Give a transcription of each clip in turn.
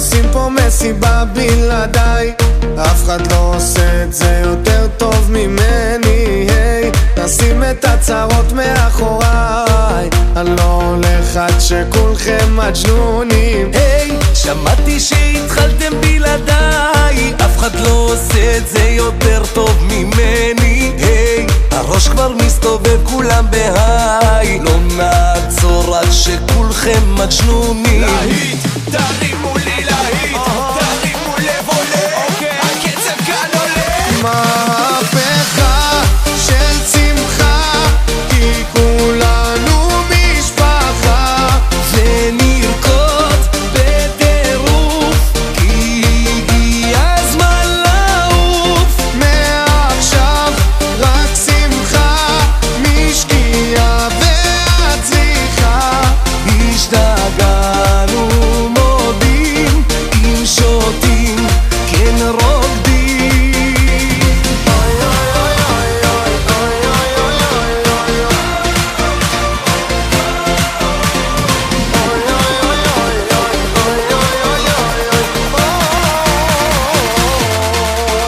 עושים פה מסיבה בלעדיי, אף אחד לא עושה את זה יותר טוב ממני. היי, נשים את הצרות מאחוריי, אני לא הולך עד שכולכם מג'נונים. היי, שמעתי שהתחלתם בלעדיי, אף אחד לא עושה את זה יותר טוב ממני. היי, הראש כבר מסתובב כולם בהיי, לא נעצור עד שכולכם מג'נונים. להיט, תרימו לי להיט, תרימו לב עולה, הקצב כאן עולה. מהפכה של שמחה, כי כולנו משפחה, ונרקוד בטירוף, כי הגיע הזמן לעוף. מעכשיו רק שמחה, משקיעה והצליחה. השתגענו מודים, אם שותים כן רוקדים. אוי אוי אוי אוי אוי אוי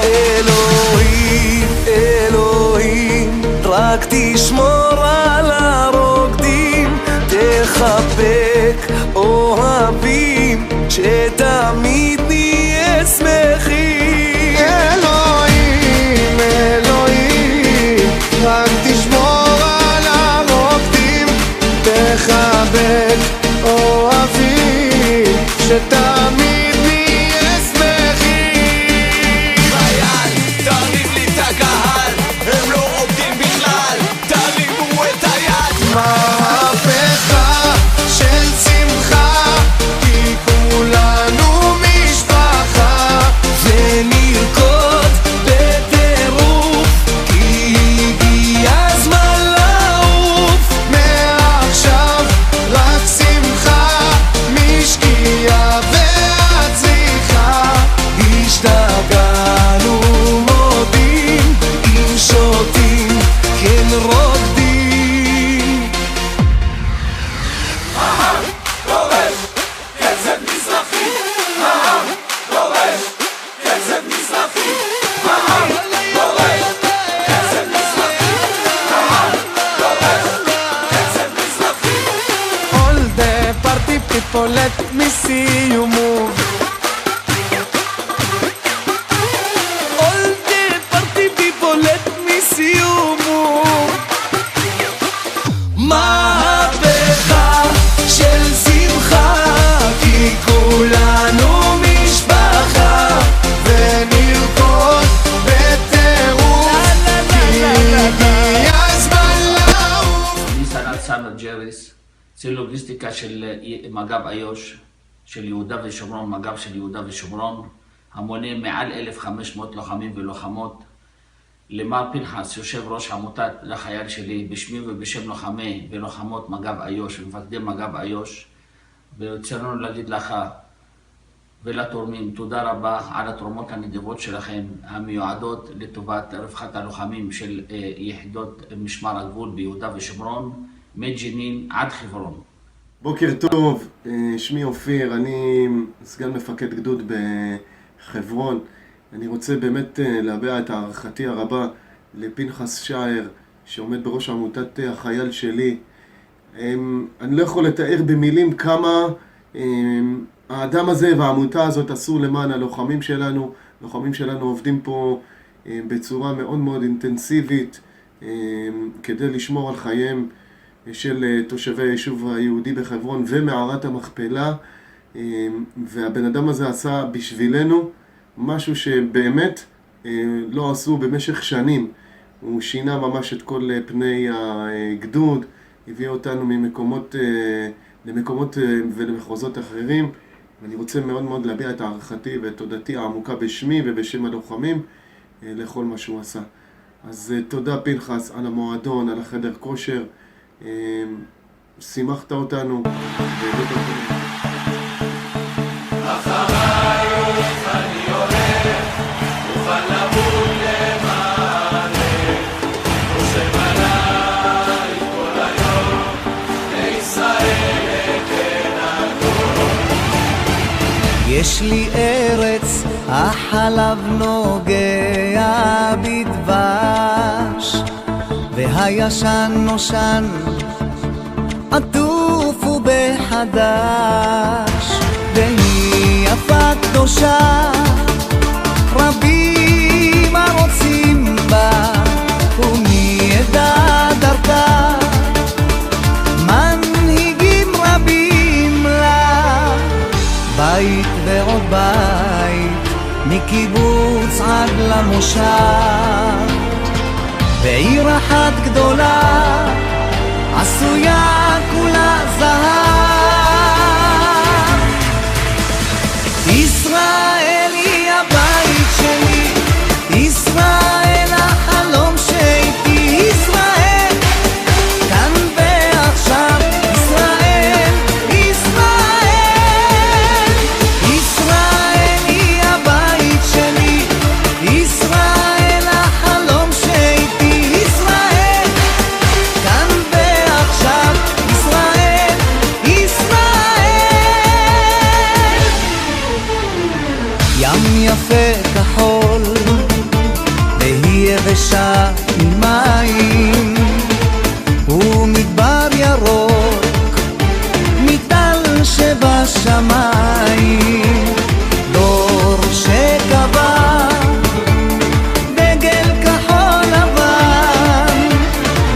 אלוהים, אלוהים, רק תשמור על הרוקדים, תחבק אוהבים, שתמיד נהיה שמחים. אלוהים, אלוהים, רק תשמור על הרוקדים, תחבק אוהבים, שתמיד נהיה שמחים. חייל, תרים לי את הקהל, הם לא רוקדים בכלל, תרימו את היד. מהפכה של שמחה, כי כולנו משפחה, ונרקוד בטירוף, כי הגיע הזמן לעוף. מעכשיו רק שמחה, משקיעה והצליחה. השתגענו מודים, אם שותים כן רוקדים. דורש, קצב מזרחי, דורש, קצב מזרחי, דורש, קצב מזרחי, דורש, קצב מזרחי. All the party people, let me see you move. All the party people, let me see you move. מהפכה של שמחה, כי כולנו משפחה, ונרקוד בטירוף, כי הגיע הזמן לעוף. אני סנ"צ סמר ג'ריס, קצין לוגיסטיקה של מג"ב איו"ש, של יהודה ושומרון, מג"ב של יהודה ושומרון, המונה מעל 1,500 לוחמים ולוחמות. למר פנחס, יושב ראש עמותת לחייל שלי, בשמי ובשם לוחמי ולוחמות מג"ב איו"ש ומפקדי מג"ב איו"ש, ורצינו להגיד לך ולתורמים תודה רבה על התרומות הנדיבות שלכם, המיועדות לטובת רווחת הלוחמים של יחידות משמר הגבול ביהודה ושומרון, מג'נין עד חברון. בוקר טוב, שמי אופיר, אני סגן מפקד גדוד בחברון. אני רוצה באמת להביע את הערכתי הרבה לפנחס שער, שעומד בראש עמותת החייל שלי. אני לא יכול לתאר במילים כמה האדם הזה והעמותה הזאת עשו למען הלוחמים שלנו. הלוחמים שלנו עובדים פה בצורה מאוד מאוד אינטנסיבית כדי לשמור על חייהם של תושבי היישוב היהודי בחברון ומערת המכפלה, והבן אדם הזה עשה בשבילנו משהו שבאמת לא עשו במשך שנים. הוא שינה ממש את כל פני הגדוד, הביא אותנו ממקומות למקומות ולמחוזות אחרים, ואני רוצה מאוד מאוד להביע את הערכתי ואת תודתי העמוקה בשמי ובשם הלוחמים לכל מה שהוא עשה. אז תודה פנחס על המועדון, על החדר כושר, שימחת אותנו. אחרייך אני הולך, מוכן למות למענך, חושב עליי כל היום, לישראל אתן הכל. יש לי ארץ, החלב נוגע בדבש, והישן נושן עטוף ובחדש, והיא יפה קדושה, רבים הרוצים בה, ומי ידע דרכה, מנהיגים רבים לה, בית ועוד בית, מקיבוץ עד למושב, בעיר אחת גדולה, עשויה כולה זהב. ישראל היא הבית שלי, ישראל החלום שאיתי, ישראל כאן ועכשיו, ישראל, ישראל, ישראל היא הבית שלי, ישראל החלום שאיתי, ישראל כאן ועכשיו, ישראל, ישראל. ים יפה כחול והיא יבשה ממים, ומדבר ירוק מטל שבשמיים, דור שקבע דגל כחול לבן,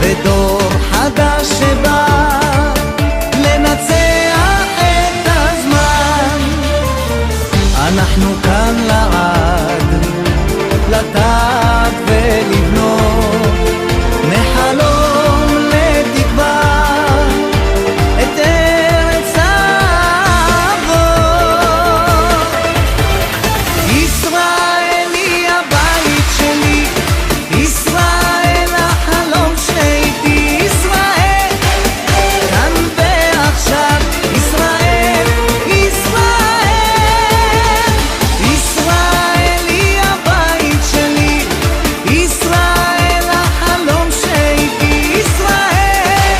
ודור חדש שבא לנצח את הזמן. אנחנו כאן לעד, לטעת ולבנות, מחלום לתקווה, את ארץ האבות. ישראל היא הבית שלי, ישראל החלום שאיתי, ישראל כאן ועכשיו, ישראל, ישראל, ישראל היא הבית שלי, ישראל החלום שאיתי, ישראל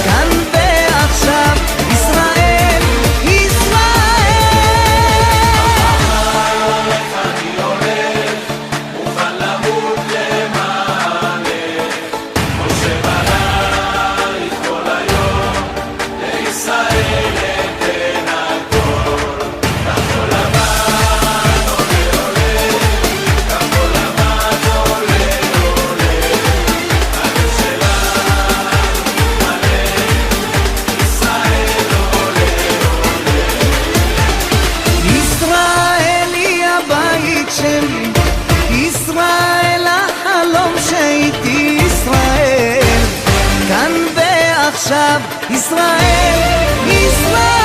כאן ועכשיו, ישראל, ישראל. ישראל היא הבית שלי, ישראל החלום שאיתי, ישראל כאן ועכשיו, ישראל, ישראל.